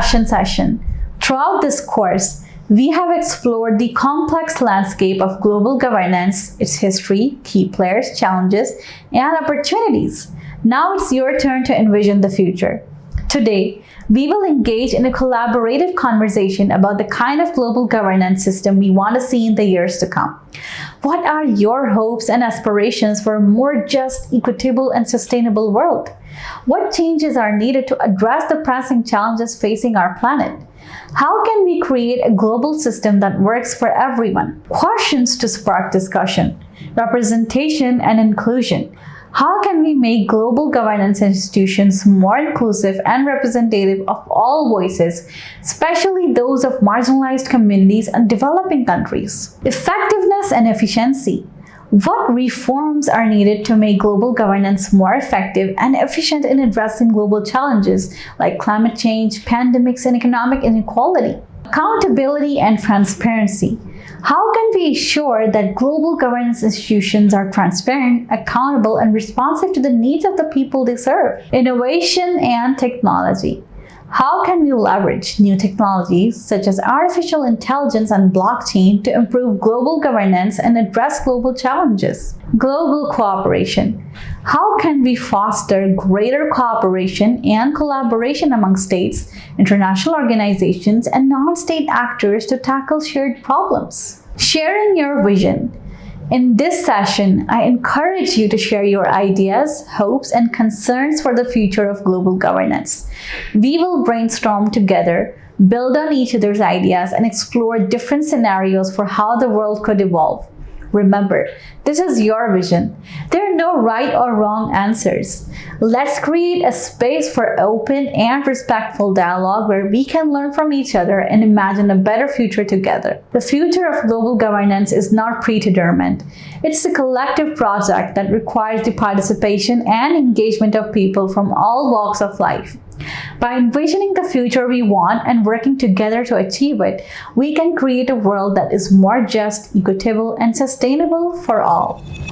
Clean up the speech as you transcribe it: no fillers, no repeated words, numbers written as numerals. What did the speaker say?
discussion session. Throughout this course, we have explored the complex landscape of global governance, its history, key players, challenges, and opportunities. Now it's your turn to envision the future. Today, we will engage in a collaborative conversation about the kind of global governance system we want to see in the years to come. What are your hopes and aspirations for a more just, equitable, and sustainable world? What changes are needed to address the pressing challenges facing our planet? How can we create a global system that works for everyone? Questions to spark discussion: representation and inclusion. How can we make global governance institutions more inclusive and representative of all voices, especially those of marginalized communities and developing countries? Effectiveness and efficiency. What reforms are needed to make global governance more effective and efficient in addressing global challenges like climate change, pandemics, and economic inequality? Accountability and transparency. How can we ensure that global governance institutions are transparent, accountable, and responsive to the needs of the people they serve? Innovation and technology. How can we leverage new technologies such as artificial intelligence and blockchain to improve global governance and address global challenges? Global cooperation. How can we foster greater cooperation and collaboration among states, international organizations, and non-state actors to tackle shared problems? Sharing your vision. In this session, I encourage you to share your ideas, hopes, and concerns for the future of global governance. We will brainstorm together, build on each other's ideas, and explore different scenarios for how the world could evolve. Remember, this is your vision. There are no right or wrong answers. Let's create a space for open and respectful dialogue where we can learn from each other and imagine a better future together. The future of global governance is not predetermined. It's a collective project that requires the participation and engagement of people from all walks of life. By envisioning the future we want and working together to achieve it, we can create a world that is more just, equitable, and sustainable for all.